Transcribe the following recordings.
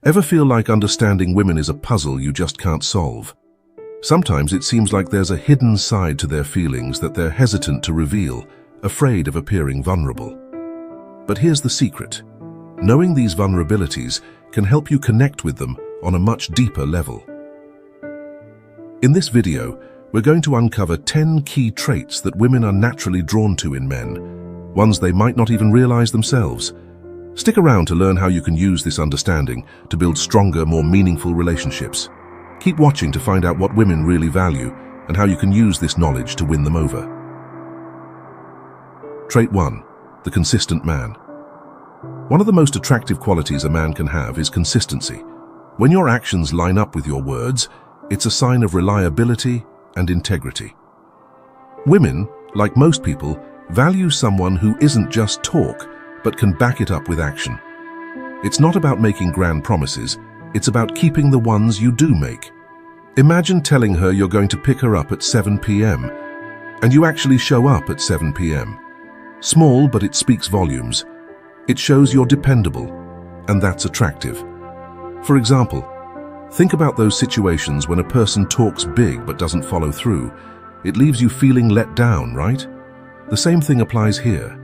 Ever feel like understanding women is a puzzle you just can't solve? Sometimes it seems like there's a hidden side to their feelings that they're hesitant to reveal, afraid of appearing vulnerable. But here's the secret. Knowing these vulnerabilities can help you connect with them on a much deeper level. In this video, we're going to uncover 10 key traits that women are naturally drawn to in men, ones they might not even realize themselves. Stick around to learn how you can use this understanding to build stronger, more meaningful relationships. Keep watching to find out what women really value and how you can use this knowledge to win them over. Trait 1. The consistent man. One of the most attractive qualities a man can have is consistency. When your actions line up with your words, it's a sign of reliability and integrity. Women, like most people, value someone who isn't just talk, but can back it up with action. It's not about making grand promises, it's about keeping the ones you do make. Imagine telling her you're going to pick her up at 7 p.m. and you actually show up at 7 p.m. Small, but it speaks volumes. It shows you're dependable, and that's attractive. For example, think about those situations when a person talks big but doesn't follow through. It leaves you feeling let down, right? The same thing applies here.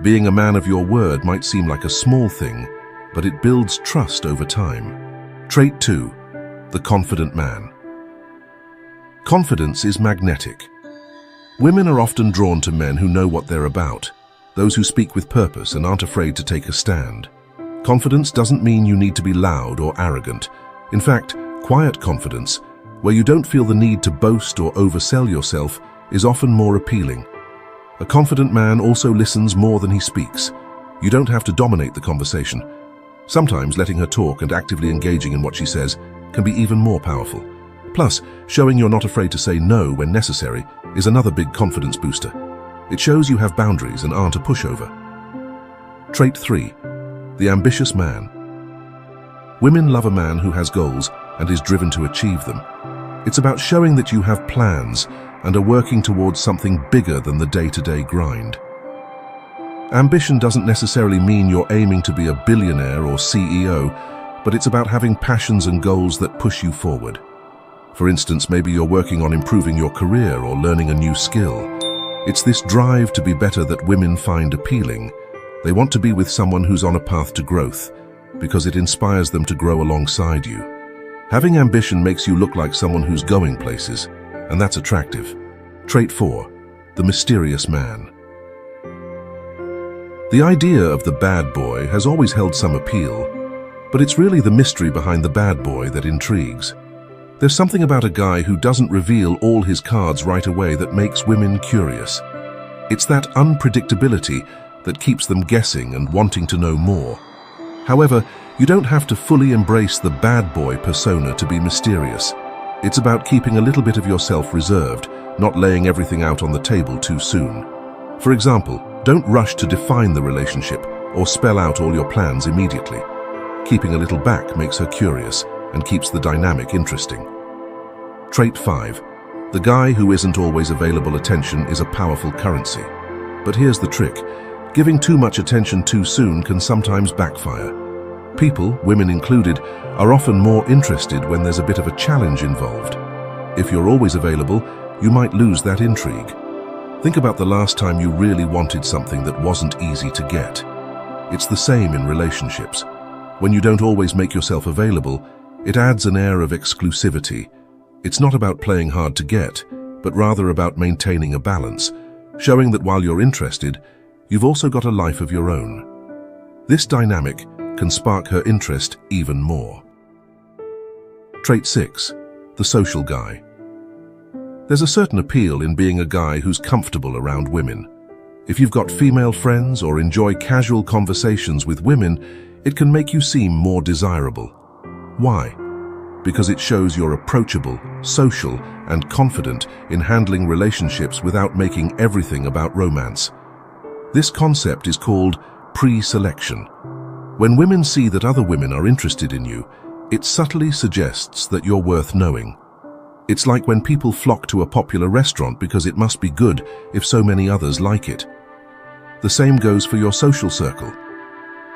Being a man of your word might seem like a small thing, but it builds trust over time. Trait 2. The confident man. Confidence is magnetic. Women are often drawn to men who know what they're about, those who speak with purpose and aren't afraid to take a stand. Confidence doesn't mean you need to be loud or arrogant. In fact, quiet confidence, where you don't feel the need to boast or oversell yourself, is often more appealing. A confident man also listens more than he speaks. You don't have to dominate the conversation. Sometimes letting her talk and actively engaging in what she says can be even more powerful. Plus, showing you're not afraid to say no when necessary is another big confidence booster. It shows you have boundaries and aren't a pushover. Trait 3. The ambitious man. Women love a man who has goals and is driven to achieve them. It's about showing that you have plans and are working towards something bigger than the day-to-day grind. Ambition doesn't necessarily mean you're aiming to be a billionaire or CEO, but it's about having passions and goals that push you forward. For instance, maybe you're working on improving your career or learning a new skill. It's this drive to be better that women find appealing. They want to be with someone who's on a path to growth, because it inspires them to grow alongside you. Having ambition makes you look like someone who's going places, and that's attractive. Trait 4. The mysterious man. The idea of the bad boy has always held some appeal, but it's really the mystery behind the bad boy that intrigues. There's something about a guy who doesn't reveal all his cards right away that makes women curious. It's that unpredictability that keeps them guessing and wanting to know more. However, you don't have to fully embrace the bad boy persona to be mysterious. It's about keeping a little bit of yourself reserved, not laying everything out on the table too soon. For example, don't rush to define the relationship or spell out all your plans immediately. Keeping a little back makes her curious and keeps the dynamic interesting. Trait 5. The guy who isn't always available attention is a powerful currency. But here's the trick. Giving too much attention too soon can sometimes backfire. People, women included, are often more interested when there's a bit of a challenge involved. If you're always available, you might lose that intrigue. Think about the last time you really wanted something that wasn't easy to get. It's the same in relationships. When you don't always make yourself available, it adds an air of exclusivity. It's not about playing hard to get, but rather about maintaining a balance, showing that while you're interested, you've also got a life of your own. This dynamic can spark her interest even more. Trait 6. The social guy. There's a certain appeal in being a guy who's comfortable around women. If you've got female friends or enjoy casual conversations with women, it can make you seem more desirable. Why? Because it shows you're approachable, social, and confident in handling relationships without making everything about romance. This concept is called pre-selection. When women see that other women are interested in you, it subtly suggests that you're worth knowing. It's like when people flock to a popular restaurant because it must be good if so many others like it. The same goes for your social circle.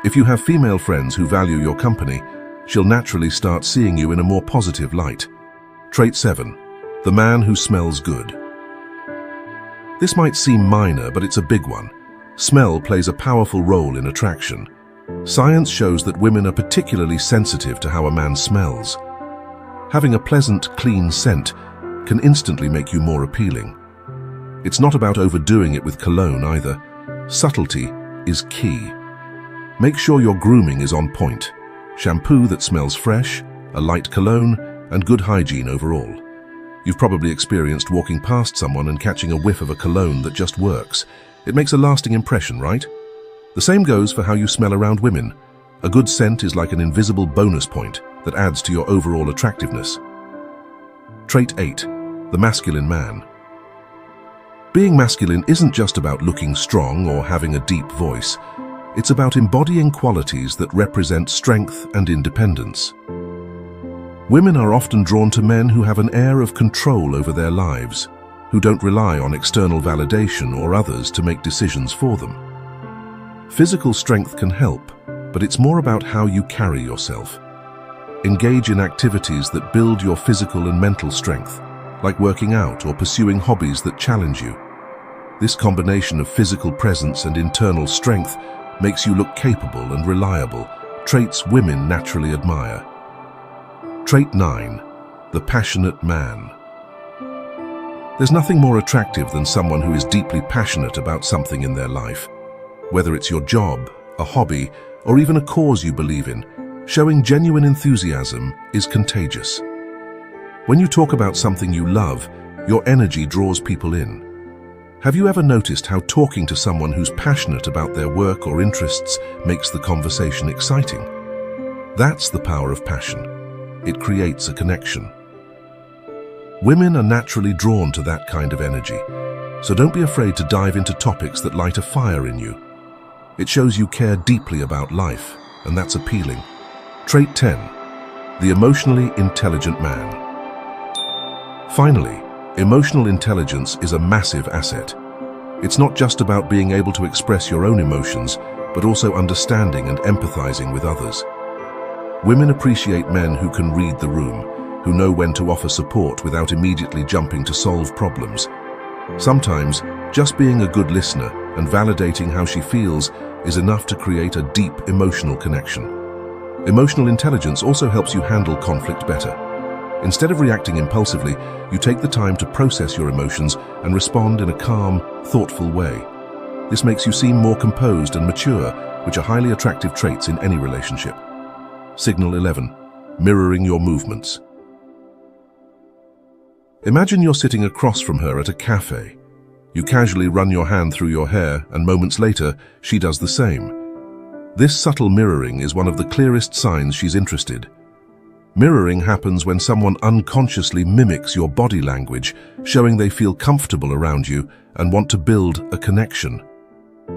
If you have female friends who value your company, she'll naturally start seeing you in a more positive light. Trait 7. The man who smells good. This might seem minor, but it's a big one. Smell plays a powerful role in attraction. Science shows that women are particularly sensitive to how a man smells. Having a pleasant, clean scent can instantly make you more appealing. It's not about overdoing it with cologne either. Subtlety is key. Make sure your grooming is on point. Shampoo that smells fresh, a light cologne, and good hygiene overall. You've probably experienced walking past someone and catching a whiff of a cologne that just works. It makes a lasting impression, right? The same goes for how you smell around women. A good scent is like an invisible bonus point that adds to your overall attractiveness. Trait 8. The masculine man. Being masculine isn't just about looking strong or having a deep voice. It's about embodying qualities that represent strength and independence. Women are often drawn to men who have an air of control over their lives, who don't rely on external validation or others to make decisions for them. Physical strength can help, but it's more about how you carry yourself. Engage in activities that build your physical and mental strength, like working out or pursuing hobbies that challenge you. This combination of physical presence and internal strength makes you look capable and reliable, traits women naturally admire. Trait 9. The passionate man. There's nothing more attractive than someone who is deeply passionate about something in their life. Whether it's your job, a hobby, or even a cause you believe in, showing genuine enthusiasm is contagious. When you talk about something you love, your energy draws people in. Have you ever noticed how talking to someone who's passionate about their work or interests makes the conversation exciting? That's the power of passion. It creates a connection. Women are naturally drawn to that kind of energy, so don't be afraid to dive into topics that light a fire in you. It shows you care deeply about life, and that's appealing. Trait 10. The emotionally intelligent man. Finally, emotional intelligence is a massive asset. It's not just about being able to express your own emotions, but also understanding and empathizing with others. Women appreciate men who can read the room, who know when to offer support without immediately jumping to solve problems. Sometimes, just being a good listener and validating how she feels is enough to create a deep emotional connection. Emotional intelligence also helps you handle conflict better. Instead of reacting impulsively, you take the time to process your emotions and respond in a calm, thoughtful way. This makes you seem more composed and mature, which are highly attractive traits in any relationship. Signal 11. Mirroring your movements. Imagine you're sitting across from her at a cafe. You casually run your hand through your hair, and moments later, she does the same. This subtle mirroring is one of the clearest signs she's interested. Mirroring happens when someone unconsciously mimics your body language, showing they feel comfortable around you and want to build a connection.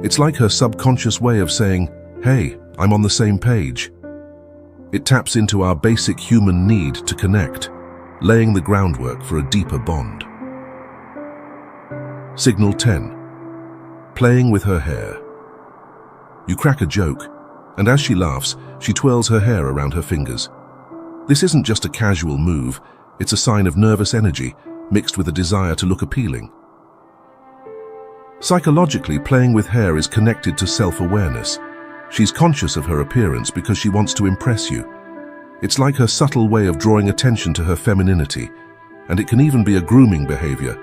It's like her subconscious way of saying, "Hey, I'm on the same page." It taps into our basic human need to connect, laying the groundwork for a deeper bond. Signal 10. Playing with her hair. You crack a joke, and as she laughs, she twirls her hair around her fingers. This isn't just a casual move, it's a sign of nervous energy mixed with a desire to look appealing. Psychologically, playing with hair is connected to self-awareness. She's conscious of her appearance because she wants to impress you. It's like her subtle way of drawing attention to her femininity, and it can even be a grooming behavior,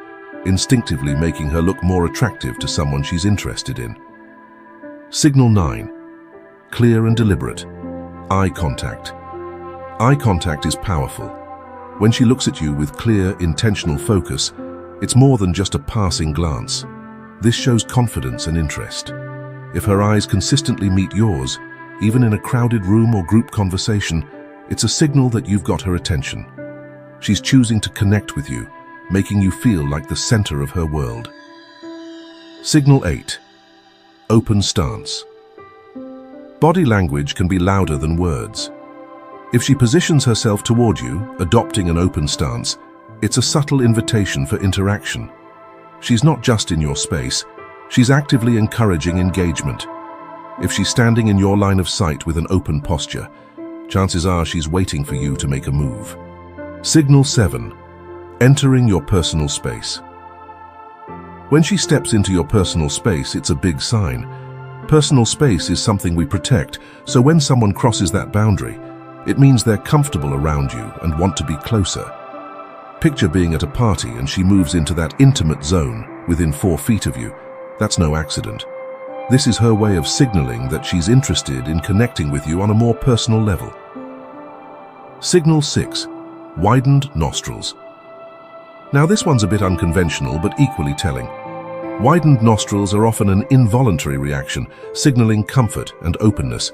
instinctively making her look more attractive to someone she's interested in. Signal 9. Clear and deliberate. Eye contact. Eye contact is powerful. When she looks at you with clear, intentional focus, it's more than just a passing glance. This shows confidence and interest. If her eyes consistently meet yours, even in a crowded room or group conversation, it's a signal that you've got her attention. She's choosing to connect with you, making you feel like the center of her world. Signal 8. Open stance. Body language can be louder than words. If she positions herself toward you, adopting an open stance, it's a subtle invitation for interaction. She's not just in your space, she's actively encouraging engagement. If she's standing in your line of sight with an open posture, chances are she's waiting for you to make a move. Signal 7. Entering your personal space. When she steps into your personal space, it's a big sign. Personal space is something we protect, so when someone crosses that boundary, it means they're comfortable around you and want to be closer. Picture being at a party and she moves into that intimate zone within 4 feet of you. That's no accident. This is her way of signaling that she's interested in connecting with you on a more personal level. Signal 6. Widened nostrils. Now this one's a bit unconventional but equally telling. Widened nostrils are often an involuntary reaction, signaling comfort and openness.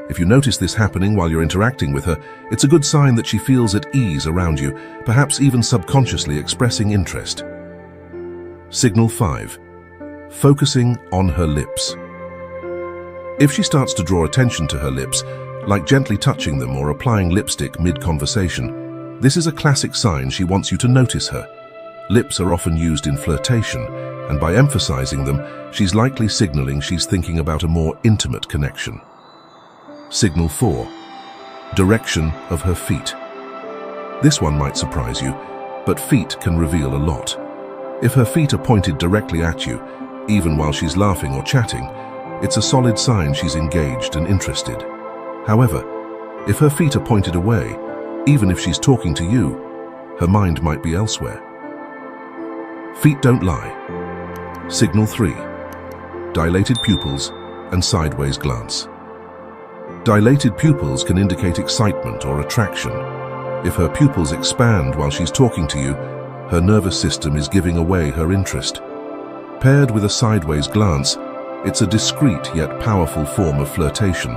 If you notice this happening while you're interacting with her, it's a good sign that she feels at ease around you, perhaps even subconsciously expressing interest. Signal 5. Focusing on her lips. If she starts to draw attention to her lips, like gently touching them or applying lipstick mid-conversation, this is a classic sign she wants you to notice her. Lips are often used in flirtation, and by emphasizing them, she's likely signaling she's thinking about a more intimate connection. Signal 4. Direction of her feet. This one might surprise you, but feet can reveal a lot. If her feet are pointed directly at you, even while she's laughing or chatting, it's a solid sign she's engaged and interested. However, if her feet are pointed away, even if she's talking to you, her mind might be elsewhere. Feet don't lie. Signal 3. Dilated pupils and sideways glance. Dilated pupils can indicate excitement or attraction. If her pupils expand while she's talking to you, her nervous system is giving away her interest. Paired with a sideways glance, it's a discreet yet powerful form of flirtation.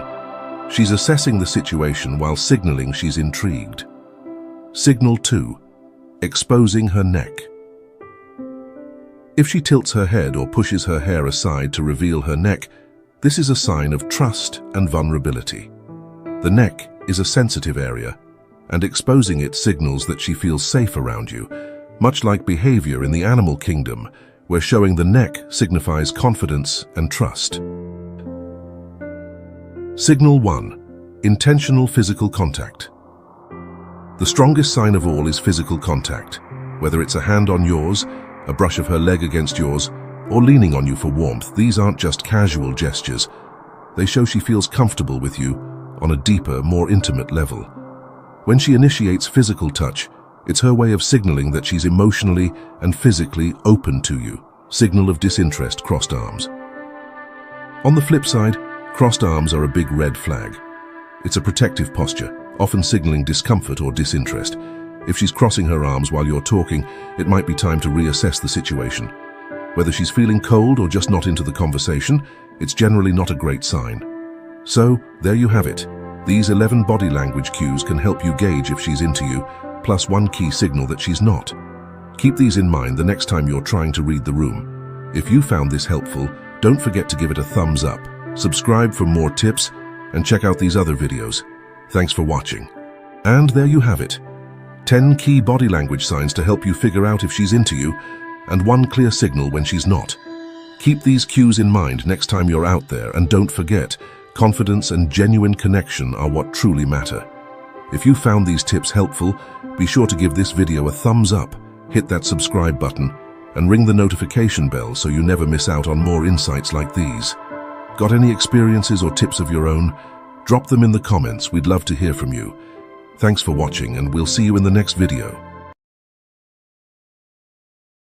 She's assessing the situation while signaling she's intrigued. Signal 2. Exposing her neck. If she tilts her head or pushes her hair aside to reveal her neck, this is a sign of trust and vulnerability. The neck is a sensitive area, and exposing it signals that she feels safe around you, much like behavior in the animal kingdom, where showing the neck signifies confidence and trust. Signal 1. Intentional physical contact. The strongest sign of all is physical contact, whether it's a hand on yours, a brush of her leg against yours, or leaning on you for warmth. These aren't just casual gestures. They show she feels comfortable with you on a deeper, more intimate level. When she initiates physical touch, it's her way of signaling that she's emotionally and physically open to you. Signal of disinterest, crossed arms. On the flip side, crossed arms are a big red flag. It's a protective posture, often signaling discomfort or disinterest. If she's crossing her arms while you're talking, it might be time to reassess the situation. Whether she's feeling cold or just not into the conversation, it's generally not a great sign. So, there you have it. These 11 body language cues can help you gauge if she's into you, plus one key signal that she's not. Keep these in mind the next time you're trying to read the room. If you found this helpful, don't forget to give it a thumbs up, subscribe for more tips, and check out these other videos. Thanks for watching. And there you have it. 10 key body language signs to help you figure out if she's into you, and one clear signal when she's not. Keep these cues in mind next time you're out there, and don't forget, confidence and genuine connection are what truly matter. If you found these tips helpful, be sure to give this video a thumbs up, hit that subscribe button, and ring the notification bell so you never miss out on more insights like these. Got any experiences or tips of your own? Drop them in the comments, we'd love to hear from you. Thanks for watching, and we'll see you in the next video.